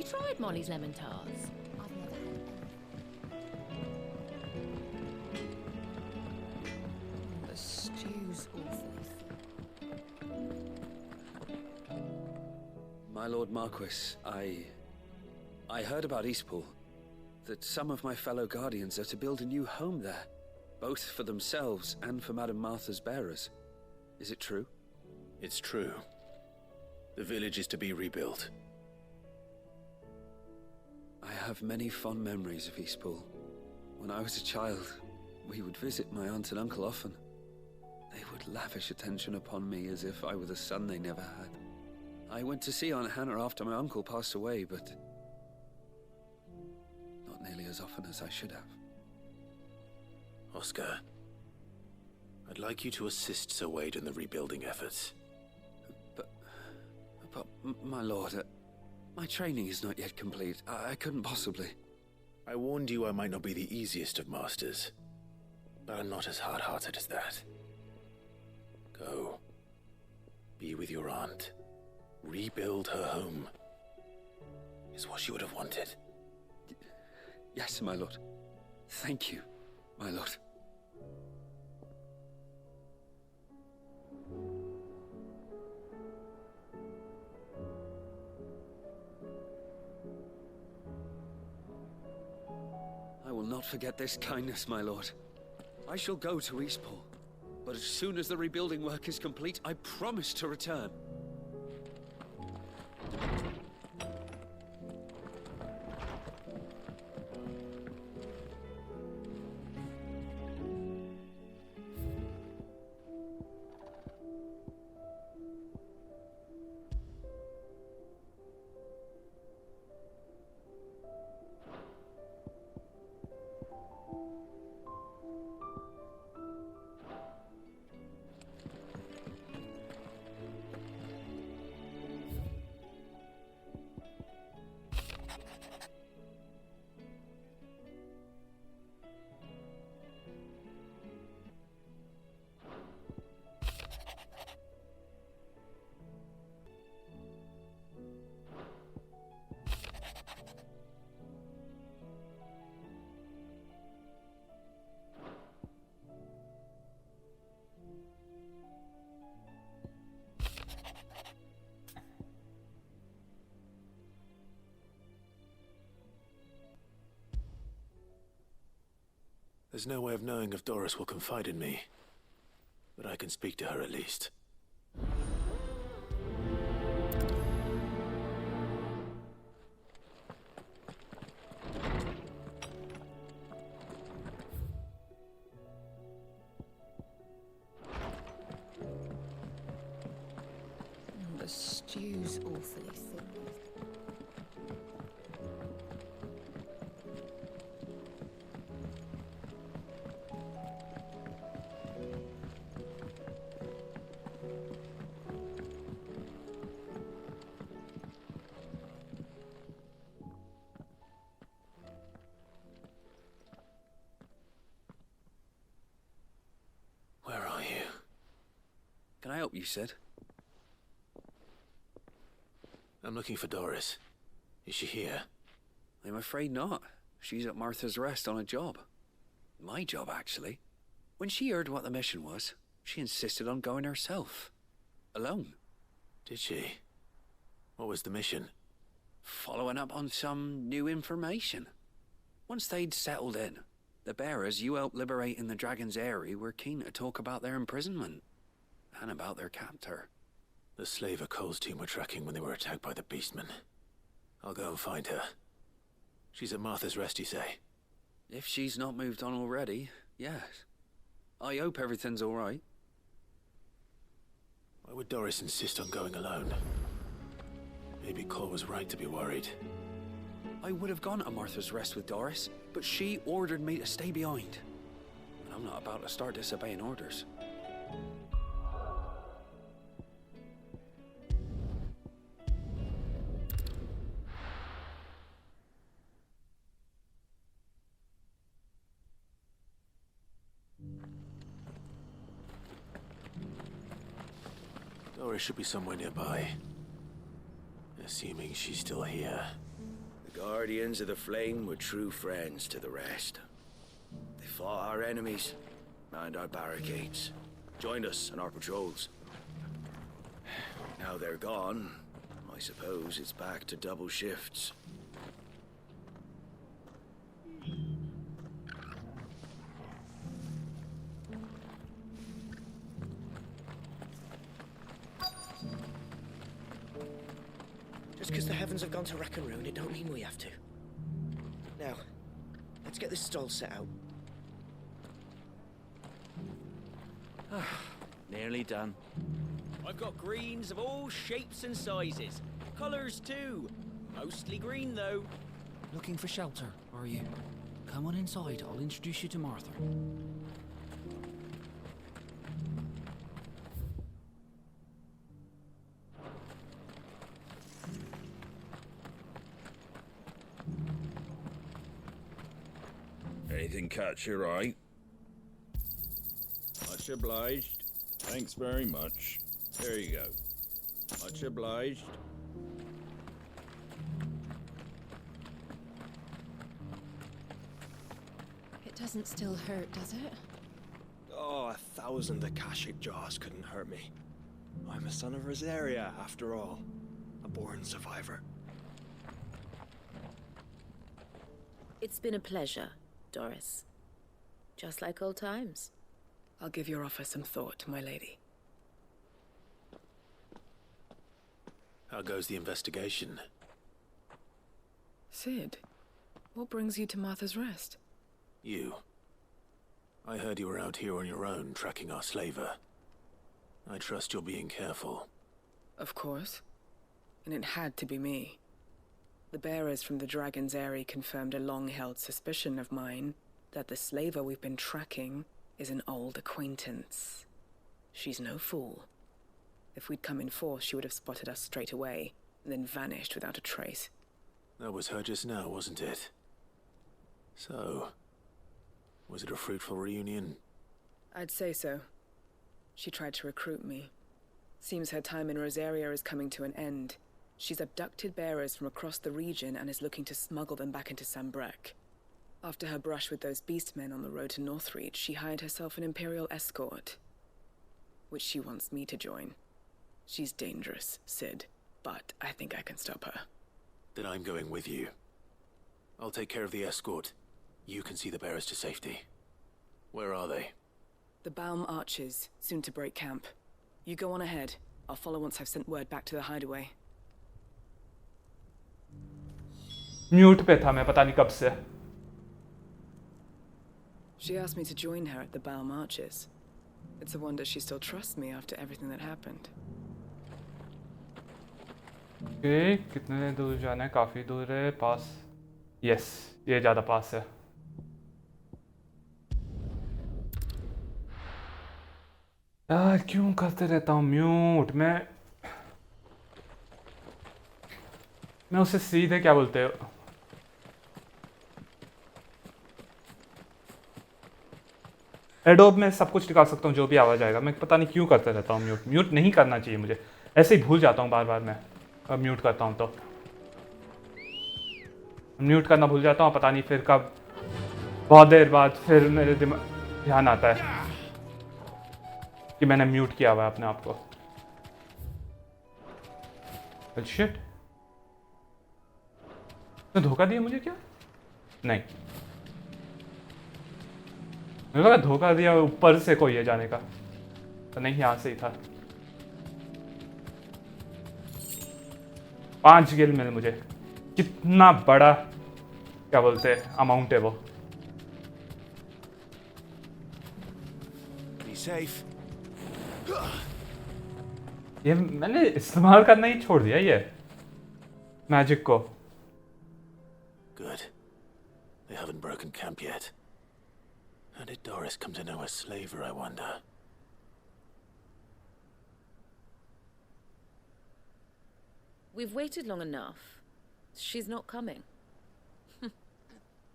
tried Molly's lemon tarts? I've never had any. The stew's awfully thick. My Lord Marquis, I heard about Eastpool. That some of my fellow guardians are to build a new home there, both for themselves and for Madame Martha's bearers. Is it true? It's true. The village is to be rebuilt. I have many fond memories of Eastpool. When I was a child, we would visit my aunt and uncle often. They would lavish attention upon me as if I were the son they never had. I went to see Aunt Hannah after my uncle passed away, but not nearly as often as I should have. Oscar, I'd like you to assist Sir Wade in the rebuilding efforts. But my lord, my training is not yet complete. I couldn't possibly. I warned you I might not be the easiest of masters, but I'm not as hard-hearted as that. Go. Be with your aunt. Rebuild her home. Is what she would have wanted. Yes, my lord. Thank you, my lord. I will not forget this kindness, my lord. I shall go to Eastpool, but as soon as the rebuilding work is complete, I promise to return. There's no way of knowing if Dorys will confide in me, but I can speak to her at least. The stew's awfully thick. Where are you? Can I help you, Sid? I'm looking for Dorys. Is she here? I'm afraid not. She's at Martha's Rest on a job. My job, actually. When she heard what the mission was, she insisted on going herself. Alone. Did she? What was the mission? Following up on some new information. Once they'd settled in, the bearers you helped liberate in the Dragon's Eyrie were keen to talk about their imprisonment. And about their captor. The slaver Cole's team were tracking when they were attacked by the Beastmen. I'll go and find her. She's at Martha's Rest, you say? If she's not moved on already, yes. I hope everything's all right. Why would Dorys insist on going alone? Maybe Cole was right to be worried. I would have gone to Martha's Rest with Dorys, but she ordered me to stay behind. And I'm not about to start disobeying orders. Dorys should be somewhere nearby. Assuming she's still here. The Guardians of the Flame were true friends to the rest. They fought our enemies, manned our barricades, joined us on our patrols. Now they're gone, I suppose it's back to double shifts. Just because the heavens have gone to rack and ruin, it don't mean we have to. Now, let's get this stall set out. Nearly done. I've got greens of all shapes and sizes. Colours too. Mostly green though. Looking for shelter, are you? Come on inside, I'll introduce you to Martha. Anything catch your eye? Much obliged. Thanks very much. There you go. Much obliged. It doesn't still hurt, does it? Oh, 1,000 Akashic jaws couldn't hurt me. I'm a son of Rosaria, after all. A born survivor. It's been a pleasure, Dorys. Just like old times. I'll give your offer some thought, my lady. How goes the investigation? Sid, what brings you to Martha's Rest? You. I heard you were out here on your own, tracking our slaver. I trust you're being careful. Of course. And it had to be me. The bearers from the Dragon's Eyrie confirmed a long-held suspicion of mine that the slaver we've been tracking is an old acquaintance. She's no fool. If we'd come in force, she would have spotted us straight away, and then vanished without a trace. That was her just now, wasn't it? So, was it a fruitful reunion? I'd say so. She tried to recruit me. Seems her time in Rosaria is coming to an end. She's abducted bearers from across the region and is looking to smuggle them back into Sambrek. After her brush with those beastmen on the road to Northreach, she hired herself an Imperial escort, which she wants me to join. She's dangerous, Sid, but I think I can stop her. Then I'm going with you. I'll take care of the escort. You can see the bearers to safety. Where are they? The Baum archers, soon to break camp. You go on ahead. I'll follow once I've sent word back to the hideaway. Mute पे था मैं पता नहीं कब से. She asked me to join her at the Baum archers. It's a wonder she still trusts me after everything that happened. Okay, कितने दूर जाना है? काफी दूर है. पास. Yes, ये ज़्यादा पास है. यार क्यों करते रहता हूँ म्यूट? मैं उसे सीधे क्या बोलते हो? एडोब में सब कुछ निकाल सकता हूँ जो भी आवाज़ आएगा. मैं पता नहीं क्यों करते रहता हूँ म्यूट. म्यूट नहीं करना चाहिए मुझे. ऐसे ही भूल जाता हूँ बार बार मैं. अब म्यूट करता हूँ तो म्यूट करना भूल जाता हूँ. पता नहीं फिर कब बहुत देर बाद फिर मेरे दिमाग ध्यान आता है कि मैंने म्यूट किया हुआ है अपने आप को. शिट, तो धोखा दिया मुझे क्या? नहीं, मुझे लगा धोखा दिया ऊपर से कोई है जाने का, तो नहीं, यहाँ से ही था. 5 गिल मिले मुझे. कितना बड़ा क्या बोलते हैं अमाउंट है वो. Be safe. ये मैंने इस्तेमाल करना ही छोड़ दिया ये मैजिक को. Good. They haven't broken camp yet. How did Dorys come to know a slaver, I wonder? We've waited long enough. She's not coming.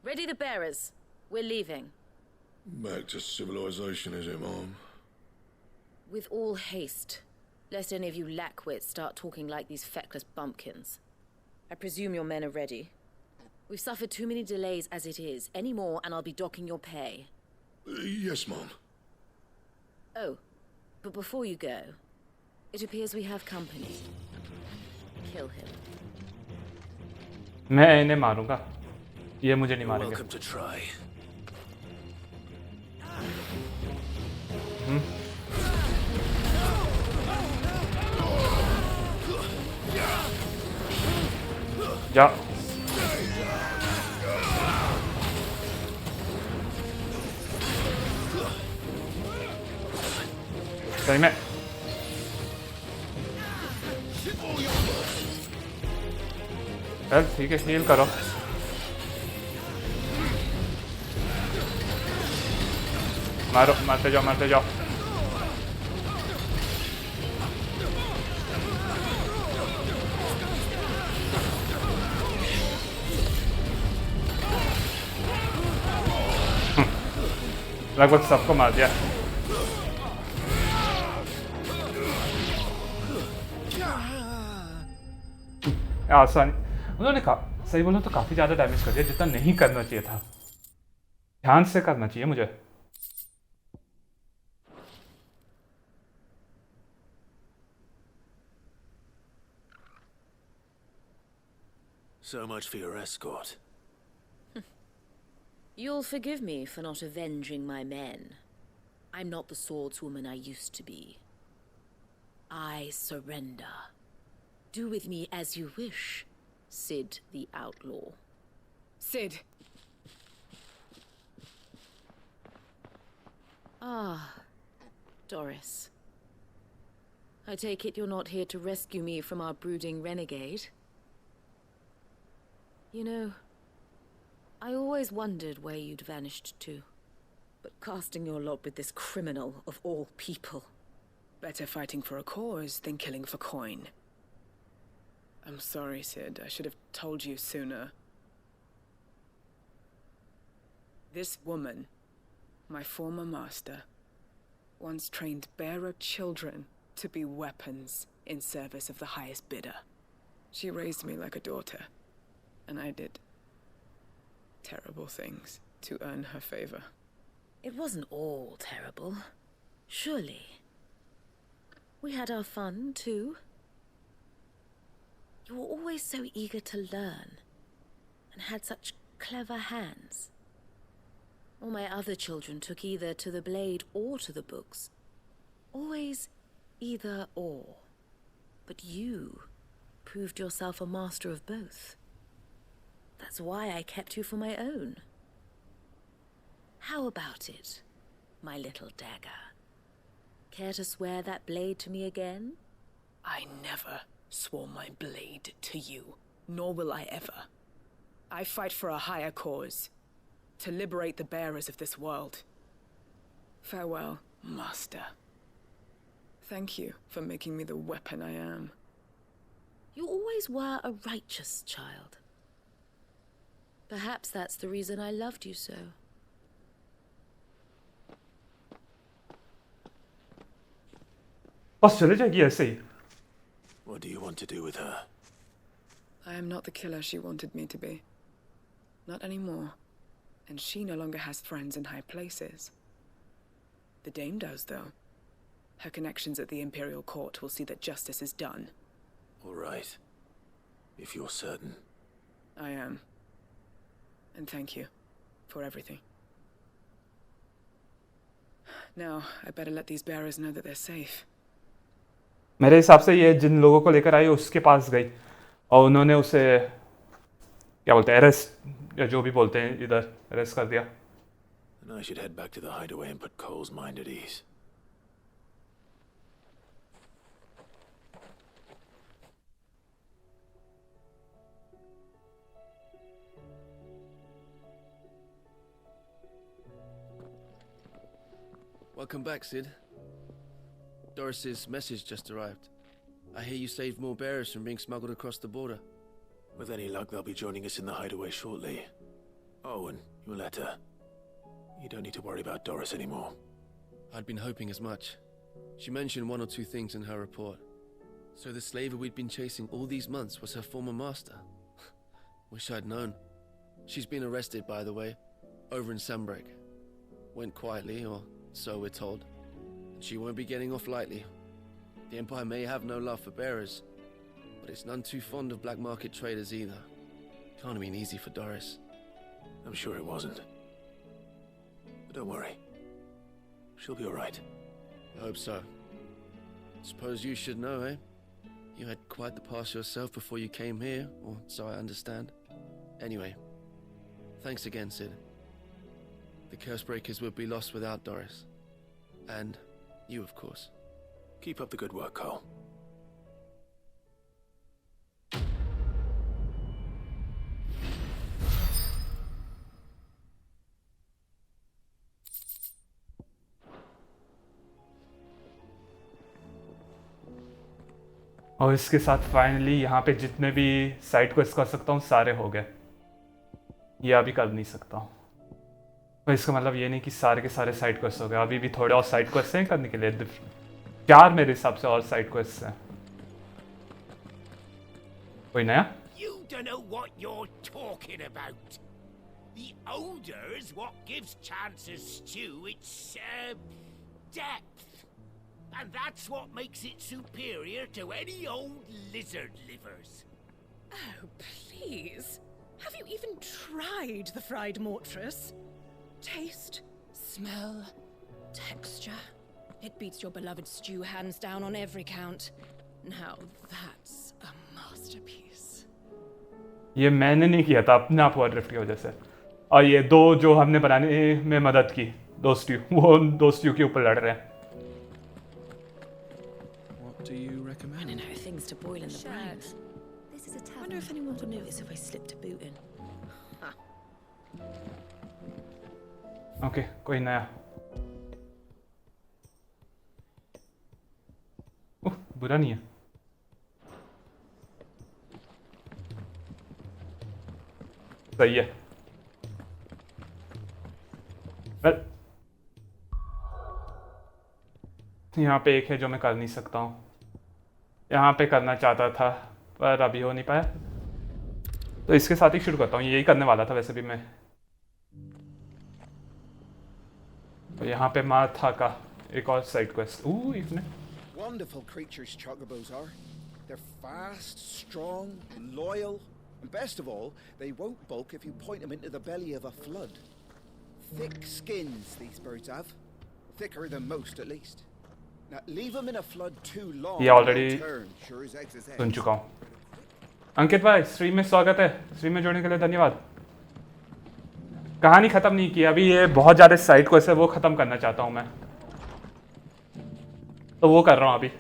Ready the bearers. We're leaving. Back to civilization, is it, Mom? With all haste, lest any of you lackwits start talking like these feckless bumpkins. I presume your men are ready. We've suffered too many delays as it is. Any more and I'll be docking your pay. Yes, Mom. Oh, but before you go, it appears we have company. Kill him. मैं इन्हें मारूंगा ये मुझे नहीं मारेंगे Welcome to try. जा सही में चल ठीक है हील करो मारो मारते जाओ मारते जाओ लगभग सबको मार दिया आसानी उन्होंने सही बोलो तो काफी ज्यादा डैमेज कर दिया जितना नहीं करना चाहिए था ध्यान से करना चाहिए मुझे So much for your escort. You'll forgive me for not avenging my men. I'm not the swordswoman I used to be. I surrender. Do with me as you wish, Sid the Outlaw. Sid. Ah, Dorys. I take it you're not here to rescue me from our brooding renegade? You know, I always wondered where you'd vanished to. But casting your lot with this criminal of all people. Better fighting for a cause than killing for coin. I'm sorry, Sid. I should have told you sooner. This woman, my former master, once trained bearer children to be weapons in service of the highest bidder. She raised me like a daughter, and I did terrible things to earn her favor. It wasn't all terrible, surely. We had our fun, too. You were always so eager to learn, and had such clever hands. All my other children took either to the blade or to the books. Always either or. But you proved yourself a master of both. That's why I kept you for my own. How about it, my little dagger? Care to swear that blade to me again? I never swore my blade to you, nor will I ever. I fight for a higher cause, to liberate the bearers of this world. Farewell, Master. Thank you for making me the weapon I am. You always were a righteous child. Perhaps that's the reason I loved you so. बस चले जाएगी ऐसे ही What do you want to do with her? I am not the killer she wanted me to be. Not anymore. And she no longer has friends in high places. The Dame does, though. Her connections at the Imperial Court will see that justice is done. All right. If you're certain. I am. And thank you for everything. Now, I better let these bearers know that they're safe. मेरे हिसाब से ये जिन लोगों को लेकर आई उसके पास गई और उन्होंने उसे क्या बोलते हैं अरेस्ट या जो भी बोलते हैं इधर अरेस्ट कर दिया And I should head back to the hideaway and put Cole's mind at ease. Welcome back, Sid. Dorys's message just arrived. I hear you saved more bearers from being smuggled across the border. With any luck, they'll be joining us in the hideaway shortly. Oh, and your letter. You don't need to worry about Dorys anymore. I'd been hoping as much. She mentioned one or two things in her report. So the slaver we'd been chasing all these months was her former master. Wish I'd known. She's been arrested, by the way, over in Sandbreak. Went quietly, or so we're told. She won't be getting off lightly. The Empire may have no love for bearers, but it's none too fond of black market traders either. Can't have been easy for Dorys. I'm sure it wasn't. But don't worry. She'll be all right. I hope so. Suppose you should know, eh? You had quite the pass yourself before you came here, or so I understand. Anyway, thanks again, Sid. The Cursebreakers would be lost without Dorys. And you, of course. Keep up the good work, Cole. और इसके साथ finally यहाँ पे जितने भी side quest कर सकता हूँ सारे हो गए। ये अभी कर नहीं सकता हूँ, तो इसका मतलब ये नहीं कि सारे के सारे साइड क्वेस्ट हो गए। अभी भी थोड़े और साइड क्वेस्ट हैं करने के लिए, 4 मेरे हिसाब से और साइड क्वेस्ट हैं। कोई नया? You don't know what you're talking about. The odor is what gives chances stew its depth. And that's what makes it superior to any old lizard livers. Oh, please. Have you even tried the fried mortress? Taste, smell, texture. It beats your beloved stew hands down on every count. Now that's a masterpiece. ये मैंने नहीं किया था, अपने आप हुआ drift की वजह से। और ये 2 जो हमने बनाने में मदद की, 2 स्ट्यू, वो 2 स्ट्यू के ऊपर लड़ रहे हैं। Do you recommend? I don't know, things to boil in the brine. This is a tavern. Wonder if anyone will notice if I slipped a boot in. Okay, कोई नया? ओह, बुरा नहीं है। सही है। वेल, यहाँ पे एक है जो मैं कर नहीं सकता हूँ। यहाँ पे करना चाहता था पर अभी हो नहीं पाया, तो इसके साथ ही शुरू करता हूँ। यही करने वाला था वैसे भी मैं। तो यहाँ पे माथा का एक और साइड क्वेस्ट। इसने Wonderful creatures chocobos are. They're fast, strong, loyal, and best of all, they won't bulk if you point them into the belly of a flood. Thick skins these birds have. Thicker than most, at least. Now, leave them in a flood too long. ये already सुन चुका हूँ। अंकित भाई, stream में स्वागत है। Stream में जोड़ने के लिए धन्यवाद। कहानी ख़त्म नहीं की अभी, ये बहुत ज़्यादा साइड क्वेस्ट है, वो ख़त्म करना चाहता हूँ मैं, तो वो कर रहा हूँ अभी।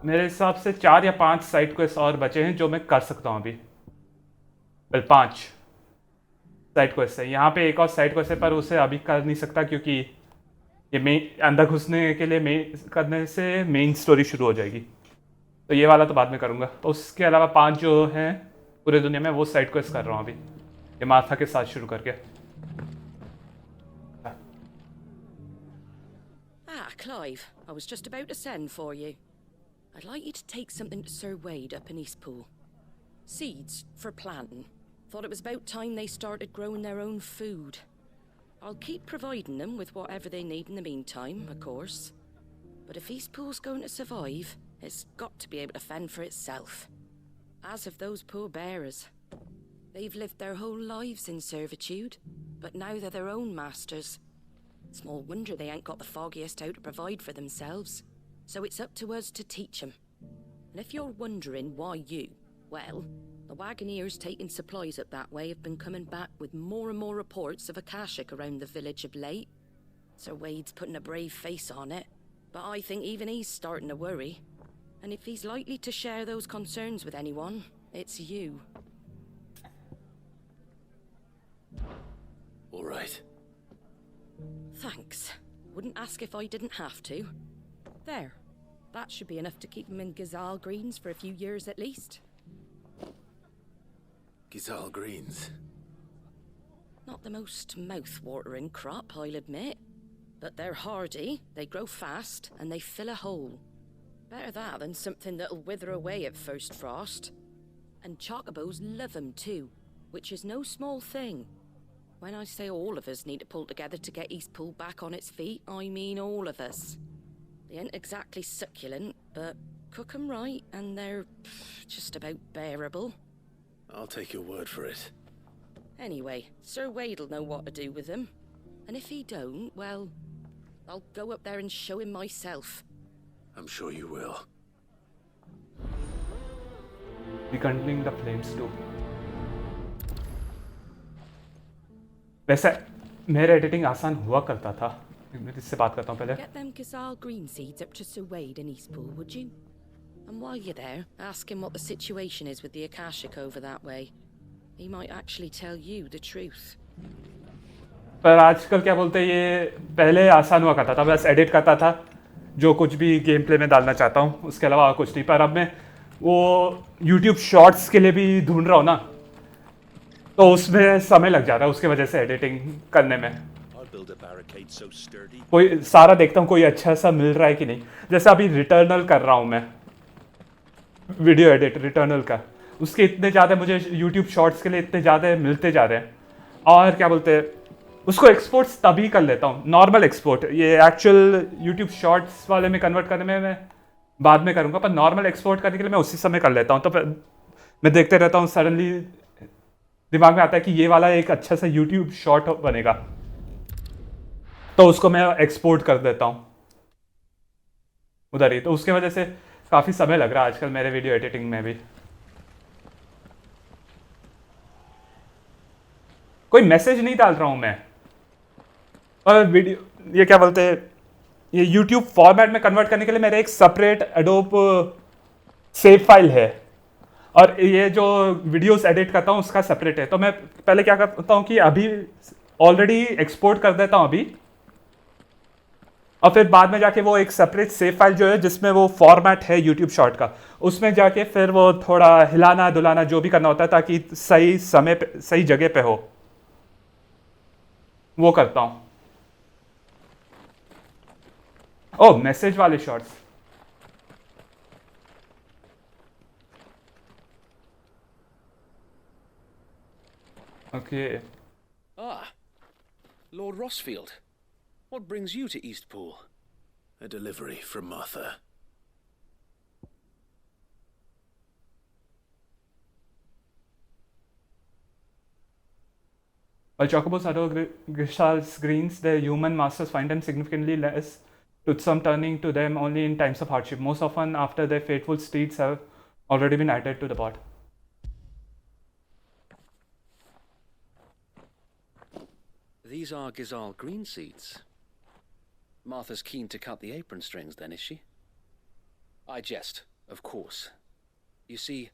मेरे हिसाब से 4 या 5 साइड क्वेस्ट और बचे हैं जो मैं कर सकता हूँ अभी। 5 साइड क्वेस्ट है। यहाँ पे एक और साइड क्वेस्ट है पर उसे अभी कर नहीं सकता क्योंकि ये मेन अंदर घुसने के लिए मेन करने से मेन स्टोरी शुरू हो जाएगी, तो ये वाला तो बाद में करूँगा। तो उसके अलावा 5 जो हैं पूरे दुनिया में वो साइड क्वेस्ट कर रहा हूँ अभी, ये माथा के साथ शुरू करके। Clive, I was just about to send for you. I'd like you to take something to Sir Wade up in Eastpool. Seeds for planting. Thought it was about time they started growing their own food. I'll keep providing them with whatever they need in the meantime, of course. But if Eastpool's going to survive, it's got to be able to fend for itself. As have those poor bearers. They've lived their whole lives in servitude, but now they're their own masters. Small wonder they ain't got the foggiest how to provide for themselves. So it's up to us to teach them. And if you're wondering why you, well, the wagoneers taking supplies up that way have been coming back with more and more reports of Akashic around the village of late. Sir Wade's putting a brave face on it, but I think even he's starting to worry. And if he's likely to share those concerns with anyone, it's you. All right. Thanks. Wouldn't ask if I didn't have to. There. That should be enough to keep him in Gazal Greens for a few years at least. Gazal Greens? Not the most mouth-watering crop, I'll admit. But they're hardy, they grow fast, and they fill a hole. Better that than something that'll wither away at first frost. And chocobos love them too, which is no small thing. When I say all of us need to pull together to get Eastpool back on its feet, I mean all of us. They ain't exactly succulent, but cook 'em right and they're just about bearable. I'll take your word for it. Anyway, Sir Wade'll know what to do with them. And if he don't, well, I'll go up there and show him myself. I'm sure you will. Rekindling the flames too. वैसे मेरा editing आसान हुआ करता था. मैं इससे बात करता हूँ पहले. Get them Gazal green seeds up to Sir Wade in Eastpool, would you? And while you're there, ask him what the situation is with the Akashic over that way. He might actually tell you the truth. पर आजकल क्या बोलते हैं, ये पहले आसान हुआ करता था. बस एडिट करता था जो कुछ भी गेम प्ले में डालना चाहता हूँ, उसके अलावा कुछ नहीं. पर अब मैं वो YouTube शॉर्ट्स के लिए भी ढूंढ रहा हूँ ना, तो उसमें समय लग जाता है. उसके वजह से एडिटिंग करने में कोई सारा देखता हूँ कोई अच्छा सा मिल रहा है कि नहीं. जैसे अभी रिटर्नल कर रहा हूँ मैं, वीडियो एडिट रिटर्नल का. उसके इतने ज़्यादा मुझे YouTube शॉर्ट्स के लिए इतने ज़्यादा मिलते जा रहे हैं. और क्या बोलते हैं, उसको एक्सपोर्ट्स तभी कर लेता हूँ, नॉर्मल एक्सपोर्ट. ये एक्चुअल YouTube शॉर्ट्स वाले में कन्वर्ट करने में मैं बाद में करूँगा, पर नॉर्मल एक्सपोर्ट करने के लिए मैं उसी समय कर लेता हूँ. तो मैं देखते रहता हूँ, सडनली दिमाग में आता है कि ये वाला एक अच्छा सा YouTube शॉर्ट बनेगा, तो उसको मैं एक्सपोर्ट कर देता हूँ उधर ही. तो उसके वजह से काफ़ी समय लग रहा है आजकल मेरे वीडियो एडिटिंग में भी. कोई मैसेज नहीं डाल रहा हूँ मैं, और वीडियो ये क्या बोलते हैं, ये YouTube फॉर्मेट में कन्वर्ट करने के लिए मेरा एक सेपरेट एडोब सेव फाइल है, और ये जो वीडियोस एडिट करता हूँ उसका सेपरेट है. तो मैं पहले क्या करता हूँ कि अभी ऑलरेडी एक्सपोर्ट कर देता हूँ अभी, और फिर बाद में जाके वो एक सेपरेट सेव फाइल जो है जिसमें वो फॉर्मेट है YouTube शॉर्ट का, उसमें जाके फिर वो थोड़ा हिलाना डुलाना जो भी करना होता है ताकि सही समय पे सही जगह पे हो, वो करता हूँ. ओह, मैसेज वाले shorts. Okay. Lord Rossfield, what brings you to Eastpool? A delivery from Martha. While chocobos adore Grishal's greens, their human masters find them significantly less, with some turning to them only in times of hardship, most often after their faithful steeds have already been added to the pot. These are Gazal green seeds. Martha's keen to cut the apron strings then, is she? I jest, of course. You see,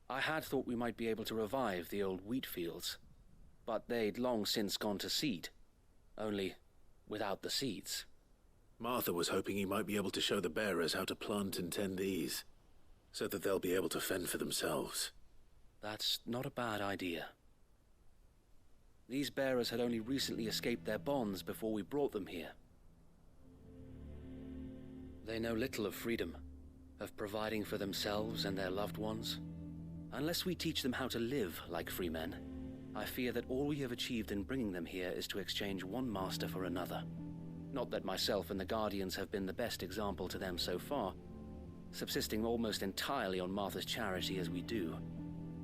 I had thought we might be able to revive the old wheat fields, but they'd long since gone to seed, only without the seeds. Martha was hoping he might be able to show the bearers how to plant and tend these, so that they'll be able to fend for themselves. That's not a bad idea. These bearers had only recently escaped their bonds before we brought them here. They know little of freedom, of providing for themselves and their loved ones. Unless we teach them how to live like free men, I fear that all we have achieved in bringing them here is to exchange one master for another. Not that myself and the Guardians have been the best example to them so far, subsisting almost entirely on Martha's charity as we do.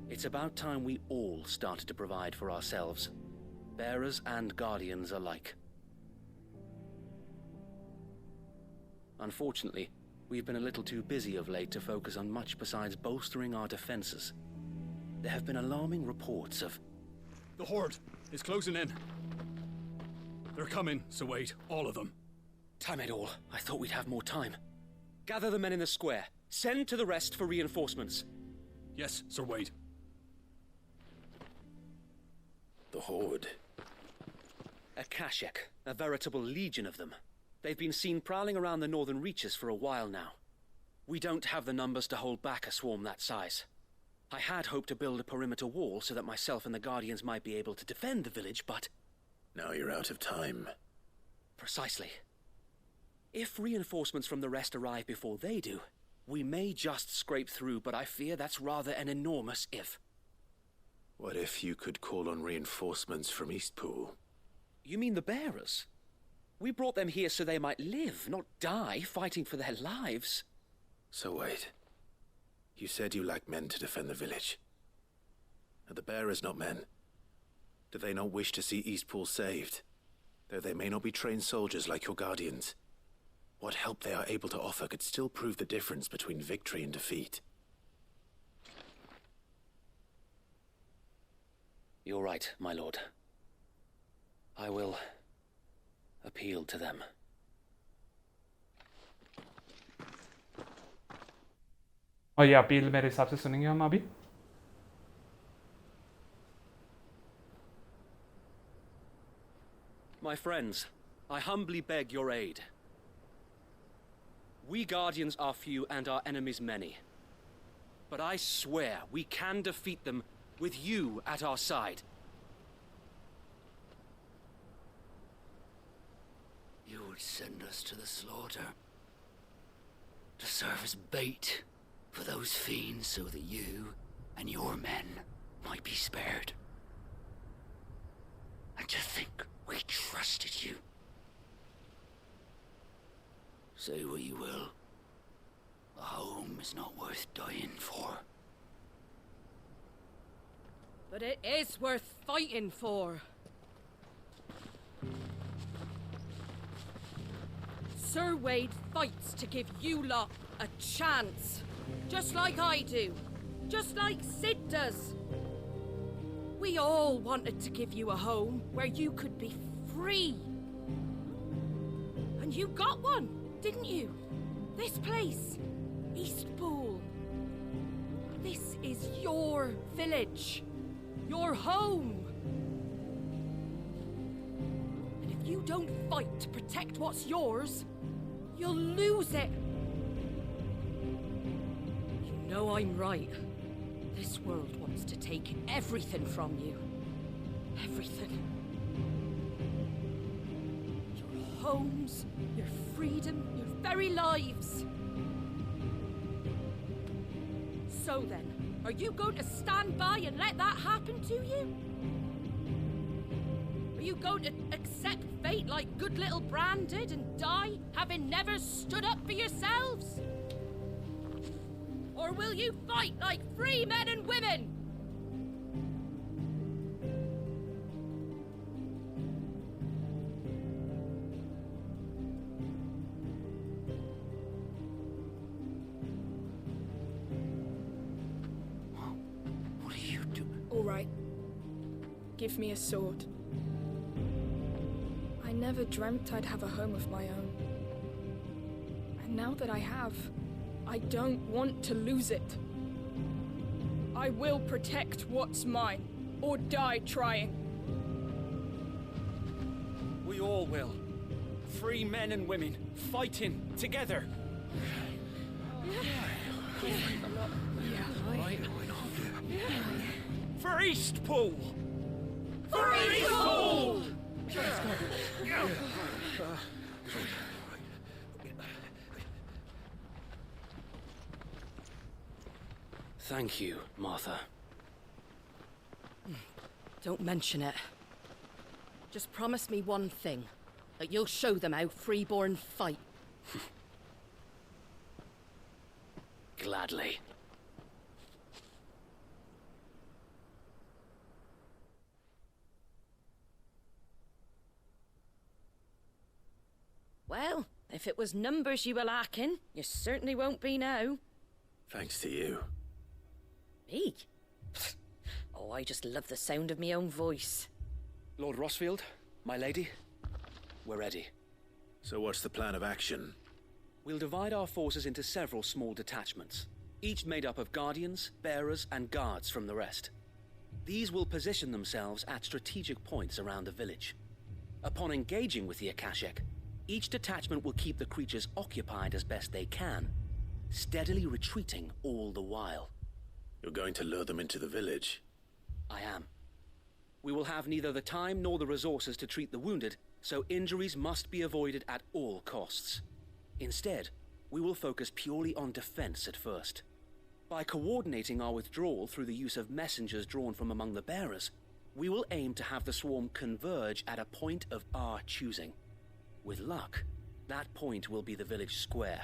It's about time we all started to provide for ourselves, bearers and Guardians alike. Unfortunately, we've been a little too busy of late to focus on much besides bolstering our defenses. There have been alarming reports of... The horde is closing in. They're coming, so wait, all of them. Damn it all, I thought we'd have more time. Gather the men in the square. Send to the rest for reinforcements. Yes, Sir Wade. The horde. Akashic, a veritable legion of them. They've been seen prowling around the northern reaches for a while now. We don't have the numbers to hold back a swarm that size. I had hoped to build a perimeter wall so that myself and the Guardians might be able to defend the village, but... Now you're out of time. Precisely. If reinforcements from the rest arrive before they do, We may just scrape through, but I fear that's rather an enormous if. What if you could call on reinforcements from Eastpool? You mean the bearers? We brought them here so they might live, not die fighting for their lives. So wait. You said you lacked men to defend the village. Are the bearers not men? Do they not wish to see Eastpool saved? Though they may not be trained soldiers like your guardians, what help they are able to offer could still prove the difference between victory and defeat. You're right, my lord. I will appeal to them. और ये appeal मेरे हिसाब से सुनेंगे हम अभी. My friends, I humbly beg your aid. We Guardians are few and our enemies many. But I swear we can defeat them with you at our side. You would send us to the slaughter, to serve as bait for those fiends so that you and your men might be spared. And to think we trusted you. Say what you will, a home is not worth dying for. But it is worth fighting for. Sir Wade fights to give you lot a chance. Just like I do. Just like Sid does. We all wanted to give you a home where you could be free. And you got one, didn't you? This place, Eastpool. This is your village. Your home. And if you don't fight to protect what's yours, you'll lose it. You know I'm right. This world wants to take everything from you. Everything. Your homes, your freedom, your very lives. So then, are you going to stand by and let that happen to you? Are you going to accept fate like good little Bran did and die, having never stood up for yourselves? Or will you fight like free men and women? What are you doing? All right. Give me a sword. I never dreamt I'd have a home of my own. And now that I have, I don't want to lose it. I will protect what's mine, or die trying. We all will. Free men and women, fighting together. For Eastpool! For Eastpool! Thank you, Martha. Don't mention it. Just promise me one thing. That you'll show them how freeborn fight. Gladly. Well, if it was numbers you were lacking, you certainly won't be now. Thanks to you. Me? Oh, I just love the sound of my own voice. Lord Rossfield, my lady, we're ready. So what's the plan of action? We'll divide our forces into several small detachments, each made up of guardians, bearers, and guards from the rest. These will position themselves at strategic points around the village. Upon engaging with the Akashic, each detachment will keep the creatures occupied as best they can, steadily retreating all the while. You're going to lure them into the village? I am. We will have neither the time nor the resources to treat the wounded, so injuries must be avoided at all costs. Instead, we will focus purely on defense at first. By coordinating our withdrawal through the use of messengers drawn from among the bearers, we will aim to have the swarm converge at a point of our choosing. With luck, that point will be the village square,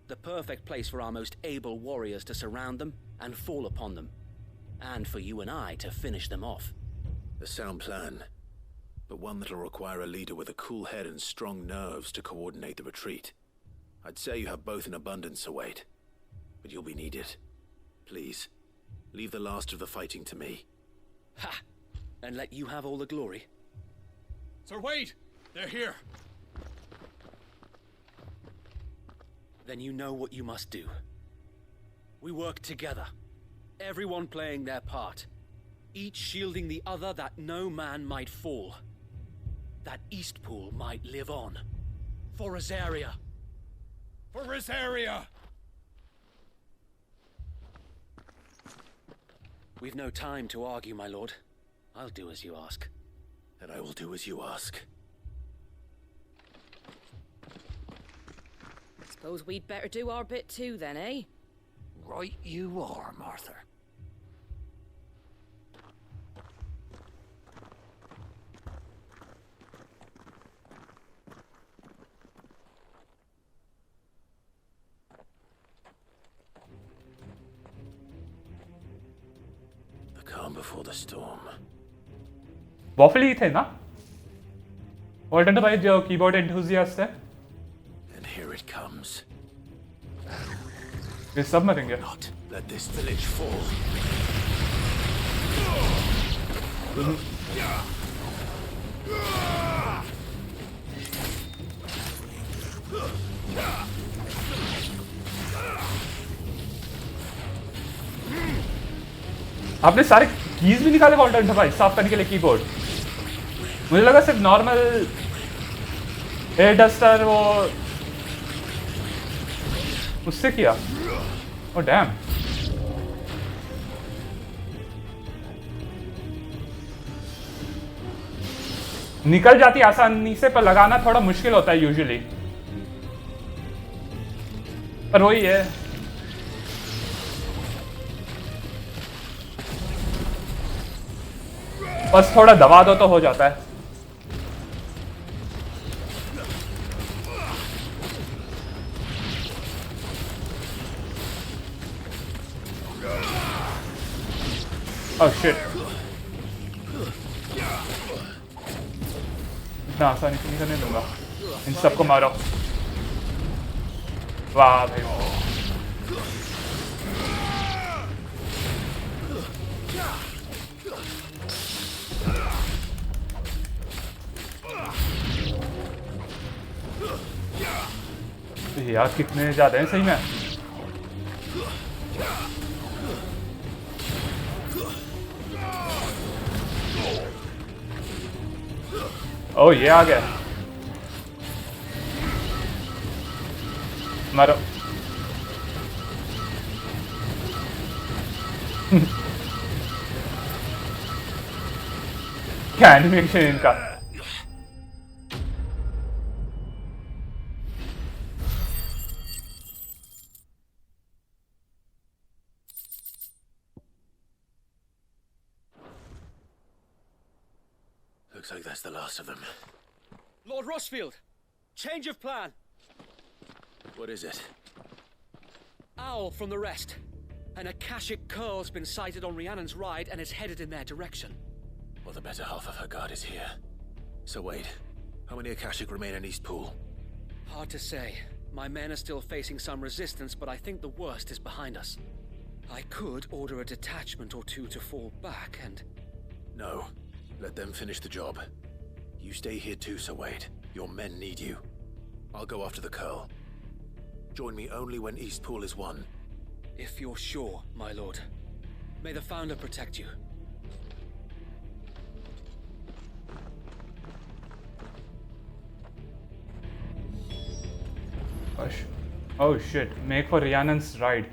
the perfect place for our most able warriors to surround them and fall upon them, and for you and I to finish them off. A sound plan, but one that'll require a leader with a cool head and strong nerves to coordinate the retreat. I'd say you have both in abundance, Await, but you'll be needed. Please, leave the last of the fighting to me. Ha! And let you have all the glory. Sir Wade! They're here! Then you know what you must do. We work together, everyone playing their part, each shielding the other that no man might fall, that Eastpool might live on. For Rosaria! For Rosaria! We've no time to argue, my lord. I'll do as you ask. And I will do as you ask. Suppose we'd better do our bit too then, eh? Right you are, Martha. The calm before the storm. वॉफली थे ना? वॉल्टन भाई जो keyboard enthusiast है। And here it comes. ये सब मरेंगे। Not let this village fall. आपने सारे कीज भी निकाले वॉल्टन भाई साफ करने के लिए कीबोर्ड। मुझे लगा सिर्फ नॉर्मल एयर डस्टर वो उससे किया। Oh damn. निकल जाती आसानी से, पर लगाना थोड़ा मुश्किल होता है यूजुअली। पर वही है, बस थोड़ा दबा दो तो हो जाता है। ओह शिट, इतना आसानी से नहीं करने दूंगा। इन सबको मारो। वाह भाई, यार कितने ज्यादा हैं सही में। ओह ये आ गया, मारो। क्या एनिमेशन इनका। Looks like that's the last of them. Lord Rossfield, change of plan. What is it? Owl from the rest. An Akashic curl's been sighted on Rhiannon's ride and is headed in their direction. Well, the better half of her guard is here. So wait, how many Akashic remain in Eastpool? Hard to say. My men are still facing some resistance, but I think the worst is behind us. I could order a detachment or two to fall back and... No. Let them finish the job. You stay here too, Sir Wade. Your men need you. I'll go after the curl. Join me only when Eastpool is won. If you're sure, my lord. May the Founder protect you. Oh shit, make for Rhiannon's ride.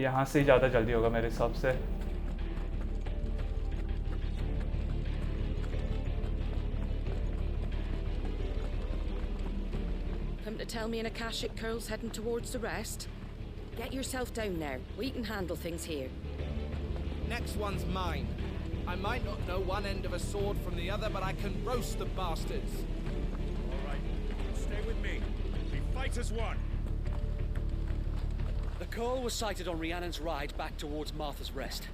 यहाँ से ही ज़्यादा जल्दी होगा मेरे हिसाब से। tell me an Akashic curl's heading towards the rest? Get yourself down there. We can handle things here. Next one's mine. I might not know one end of a sword from the other, but I can roast the bastards. All right, stay with me. We fight as one. The curl was sighted on Rhiannon's ride back towards Martha's Rest.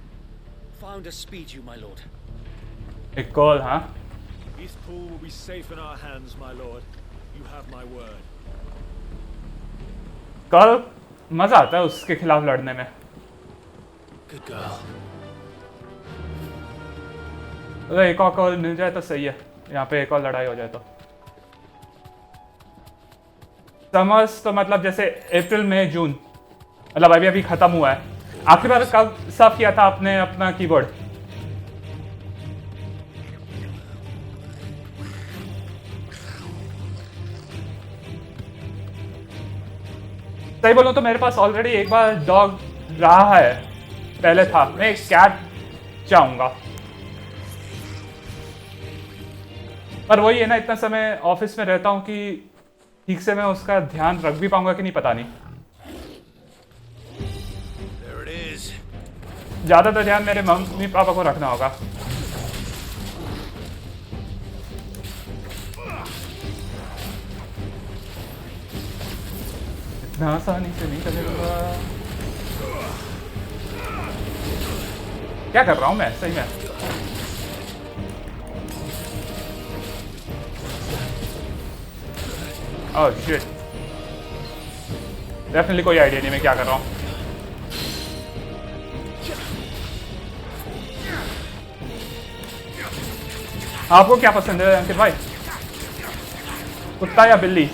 Found us speed you, my lord. A call, huh? Eastpool will be safe in our hands, my lord. You have my word. कल मजा आता है उसके खिलाफ लड़ने में. Good girl. अगर एक और कॉल मिल जाए तो सही है. यहाँ पे एक और लड़ाई हो जाए तो. समर्स तो मतलब जैसे अप्रैल मई जून, मतलब अभी खत्म हुआ है. आखिरी बार कब साफ किया था आपने अपना कीबोर्ड? सही बोलूं तो मेरे पास ऑलरेडी एक बार डॉग रहा है, पहले था. मैं एक कैट चाहूंगा, पर वही है ना, इतना समय ऑफिस में रहता हूं कि ठीक से मैं उसका ध्यान रख भी पाऊंगा कि नहीं पता नहीं. ज्यादातर ध्यान मेरे मम्मी पापा को रखना होगा. इतना आसानी से नहीं चलेगा. क्या कर रहा हूं मैं सही में? ओह शिट, डेफिनेटली कोई आइडिया नहीं मैं क्या कर रहा हूं. आपको क्या पसंद है अंकित भाई, कुत्ता या बिल्ली?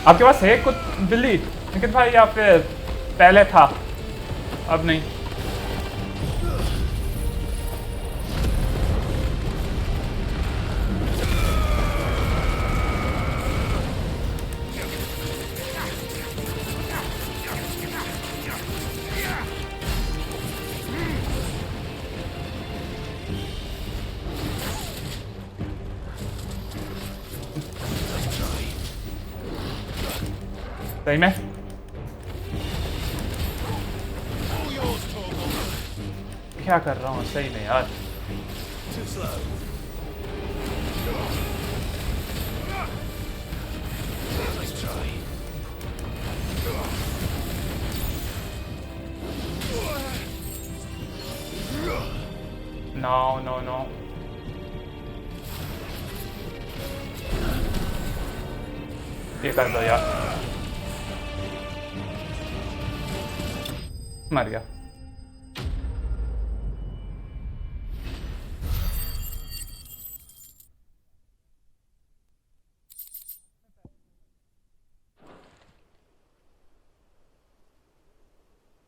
आपके पास है कुछ बिल्ली अंकित भाई, या फिर पहले था अब नहीं? सही में क्या कर रहा हूँ सही में यार. नो ये कर दो यार. मर गया.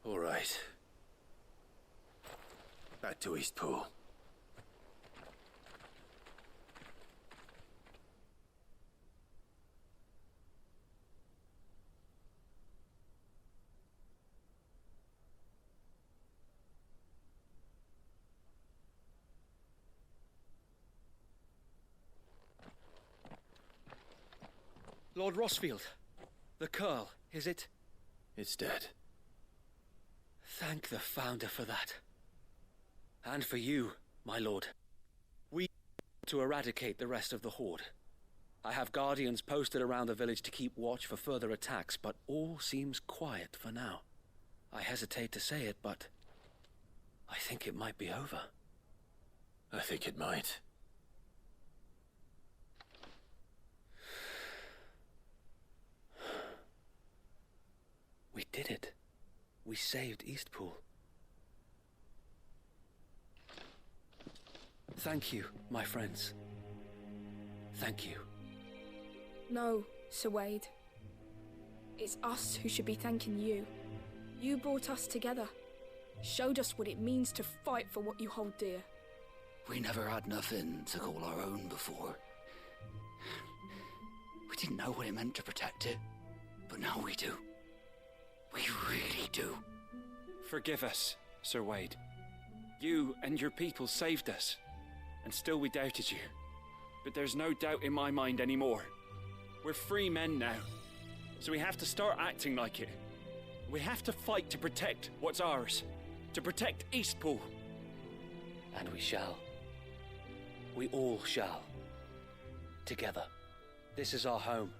All right. Back to Eastpool. Lord Rosfield, the curl, is it? It's dead. Thank the Founder for that. And for you, my lord. We to eradicate the rest of the Horde. I have guardians posted around the village to keep watch for further attacks, but all seems quiet for now. I hesitate to say it, but I think it might be over. I think it might. We did it. We saved Eastpool. Thank you, my friends. Thank you. No, Sir Wade. It's us who should be thanking you. You brought us together. Showed us what it means to fight for what you hold dear. We never had nothing to call our own before. We didn't know what it meant to protect it. But now we do. We really do. Forgive us, Sir Wade. You and your people saved us, and still we doubted you. But there's no doubt in my mind anymore. We're free men now, so we have to start acting like it. We have to fight to protect what's ours, to protect Eastpool. And we shall. We all shall. Together. This is our home.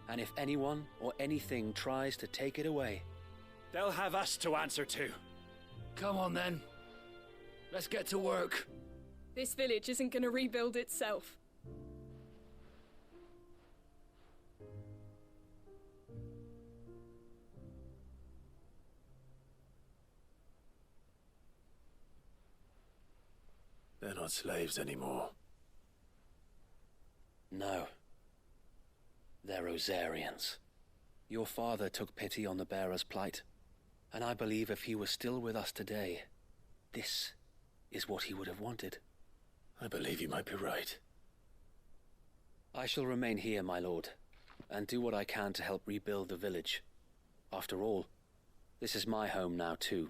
And if anyone or anything tries to take it away, they'll have us to answer to. Come on then. Let's get to work. This village isn't gonna rebuild itself. They're not slaves anymore. No. They're Rosarians. Your father took pity on the bearer's plight, and I believe if he was still with us today, this is what he would have wanted. I believe you might be right. I shall remain here, my lord, and do what I can to help rebuild the village. After all, this is my home now too,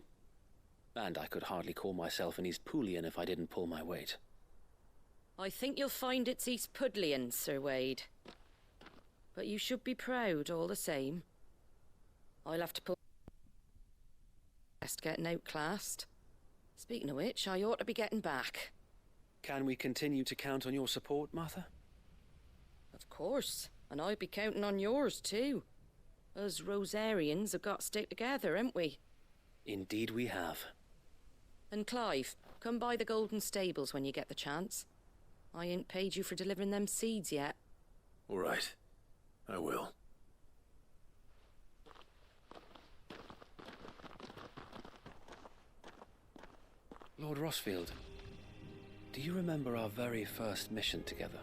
and I could hardly call myself an Eastpoolian if I didn't pull my weight. I think you'll find it's Eastpudlian, Sir Wade. But you should be proud all the same. I'll have to pull getting outclassed. Speaking of which, I ought to be getting back. Can we continue to count on your support, Martha? Of course, and I'll be counting on yours too. Us Rosarians have got to stick together, haven't we? Indeed we have. And Clive, come by the Golden Stables when you get the chance. I ain't paid you for delivering them seeds yet. All right. I will. Lord Rossfield, do you remember our very first mission together?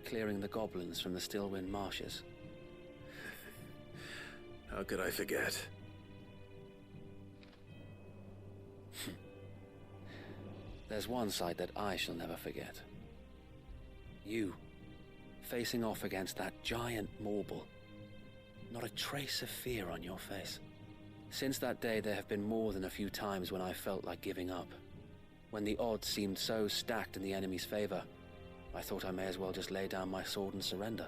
Clearing the goblins from the Stillwind marshes? How could I forget? There's one sight that I shall never forget. You, facing off against that giant Morble. Not a trace of fear on your face. Since that day, there have been more than a few times when I felt like giving up. When the odds seemed so stacked in the enemy's favor, I thought I may as well just lay down my sword and surrender.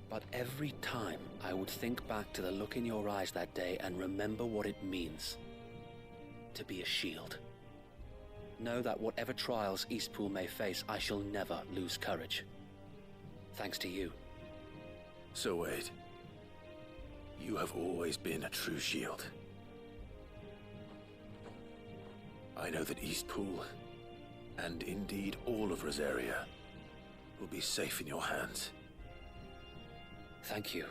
But every time I would think back to the look in your eyes that day and remember what it means to be a shield. Know that whatever trials Eastpool may face, I shall never lose courage. Thanks to you. So Wade, you have always been a true shield. I know that Eastpool, and indeed all of Rosaria, will be safe in your hands. Thank you,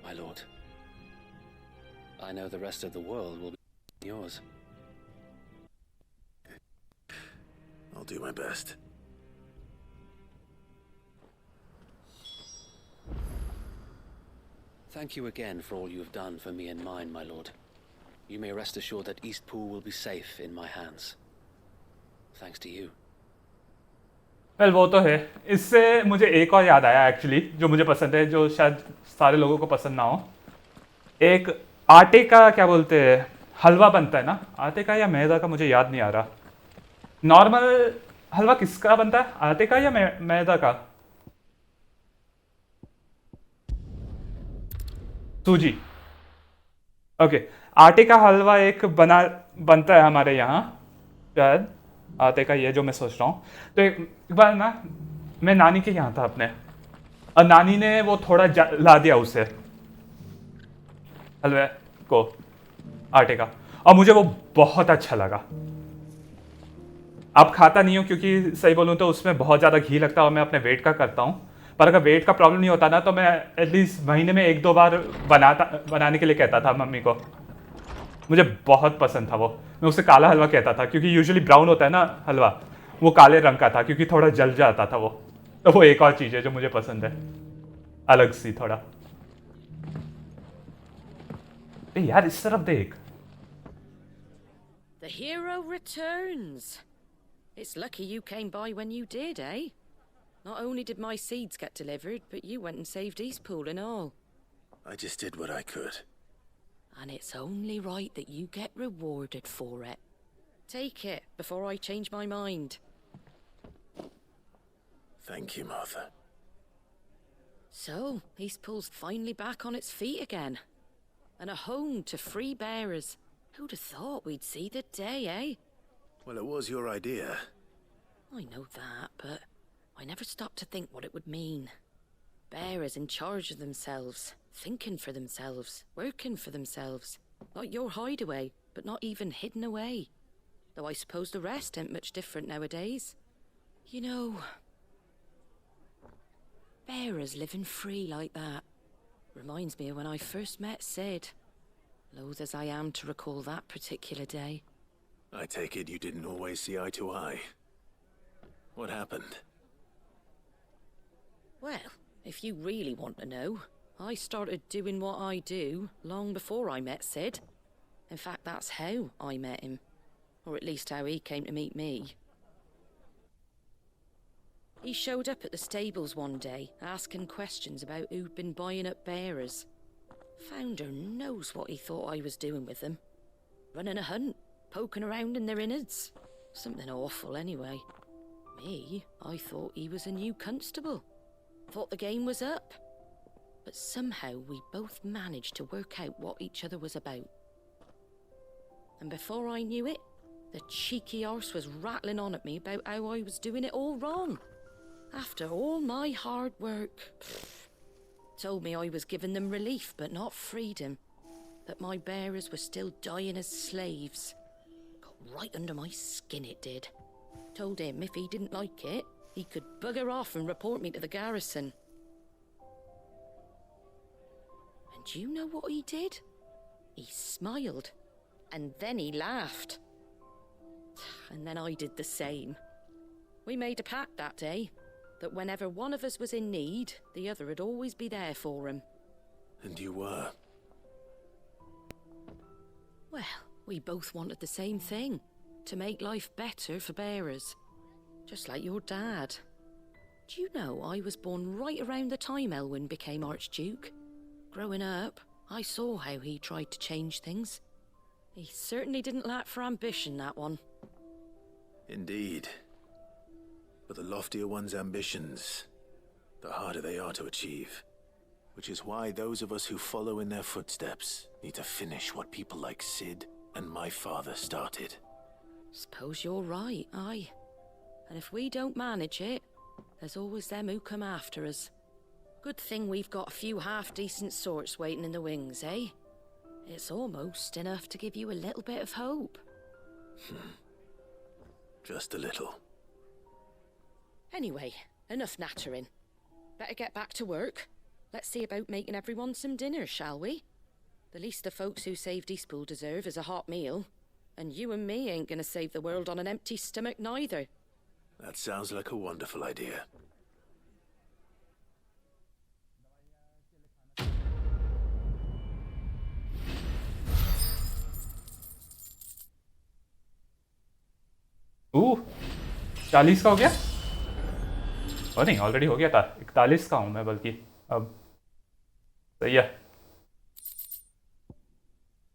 my lord. I know the rest of the world will be yours. I'll do my best. Thank you again for all you have done for me and mine, my lord. You may rest assured that Eastpool will be safe in my hands. Thanks to you. Well वो तो है. इससे मुझे एक और याद आया actually, जो मुझे पसंद है, जो शायद सारे लोगों को पसंद ना हो. एक आटे का क्या बोलते हैं, हलवा बनता है ना, आटे का या मैदा का मुझे याद नहीं आ रहा. नॉर्मल हलवा किसका बनता है, आटे का या मैदा का? सूजी. ओके, आटे का हलवा एक बनता है हमारे यहाँ, शायद आटे का, ये जो मैं सोच रहा हूँ. तो एक बार ना मैं नानी के यहाँ था अपने, और नानी ने वो थोड़ा ला दिया उसे हलवे को, आटे का, और मुझे वो बहुत अच्छा लगा. अब खाता नहीं हूँ क्योंकि सही बोलूँ तो उसमें बहुत ज़्यादा घी लगता है और मैं अपने वेट का करता हूँ. पर अगर वेट का प्रॉब्लम नहीं होता ना तो मैं एटलीस्ट महीने में 1-2 बार बनाने के लिए कहता था मम्मी को. मुझे बहुत पसंद था वो. मैं उसे काला हलवा कहता था क्योंकि यूजुअली ब्राउन होता है ना हलवा, वो काले रंग का था क्योंकि थोड़ा जल जाता था वो. तो वो एक और चीज़ है जो मुझे पसंद है, अलग सी थोड़ा. यार इस तरफ देख. The hero returns. It's lucky you came by when you did, eh? Not only did my seeds get delivered, but you went and saved Eastpool and all. I just did what I could. And it's only right that you get rewarded for it. Take it before I change my mind. Thank you, Martha. So, Eastpool's finally back on its feet again. And a home to free bearers. Who'd have thought we'd see the day, eh? Well, it was your idea. I know that, but I never stopped to think what it would mean. Bearers in charge of themselves, thinking for themselves, working for themselves. Like your hideaway, but not even hidden away. Though I suppose the rest ain't much different nowadays. You know, bearers living free like that reminds me of when I first met Sid. Loath as I am to recall that particular day. I take it you didn't always see eye to eye. What happened? Well, if you really want to know, I started doing what I do long before I met Sid. In fact, that's how I met him. Or at least how he came to meet me. He showed up at the stables one day, asking questions about who'd been buying up bearers. Founder knows what he thought I was doing with them. Running a hunt, poking around in their innards. Something awful anyway. Me, I thought he was a new constable. Thought the game was up. But somehow we both managed to work out what each other was about. And before I knew it, the cheeky arse was rattling on at me about how I was doing it all wrong. After all my hard work. Told me I was giving them relief, but not freedom. That my bearers were still dying as slaves. Got right under my skin, it did. Told him if he didn't like it, he could bugger off and report me to the garrison. And you know what he did? He smiled. And then he laughed. And then I did the same. We made a pact that day. That whenever one of us was in need, the other would always be there for him. And you were? Well, we both wanted the same thing. To make life better for bearers. Just like your dad. Do you know I was born right around the time Elwyn became Archduke? Growing up, I saw how he tried to change things. He certainly didn't lack for ambition, that one. Indeed. But the loftier one's ambitions, the harder they are to achieve. Which is why those of us who follow in their footsteps need to finish what people like Sid and my father started. Suppose you're right, aye. And if we don't manage it, there's always them who come after us. Good thing we've got a few half-decent sorts waiting in the wings, eh? It's almost enough to give you a little bit of hope. Just a little. Anyway, enough nattering. Better get back to work. Let's see about making everyone some dinner, shall we? The least the folks who saved Eastpool deserve is a hot meal. And you and me ain't gonna save the world on an empty stomach neither. That sounds like a wonderful idea. ओह 40 का हो गया? ओ नहीं, already हो गया था. 41 का हूँ मैं बल्कि अब. सही है.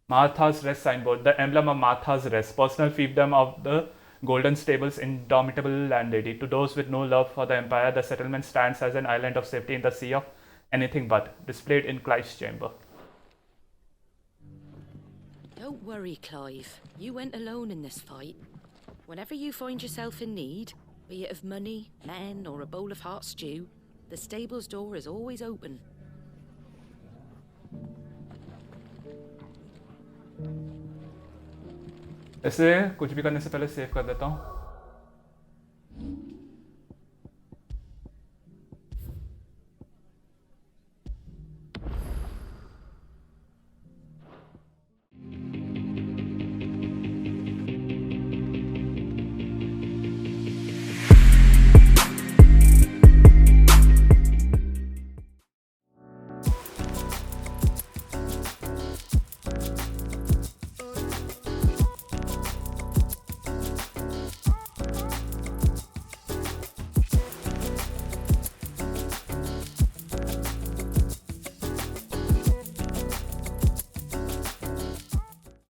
Martha's Rest signboard, the emblem of Martha's Rest, personal fiefdom of the Golden Stable's indomitable landlady. To those with no love for the Empire, the settlement stands as an island of safety in the sea of anything but, displayed in Clive's chamber. Don't worry, Clive. You went alone in this fight. Whenever you find yourself in need, be it of money, men, or a bowl of hot stew, the stable's door is always open. ऐसे कुछ भी करने से पहले save कर देता हूँ.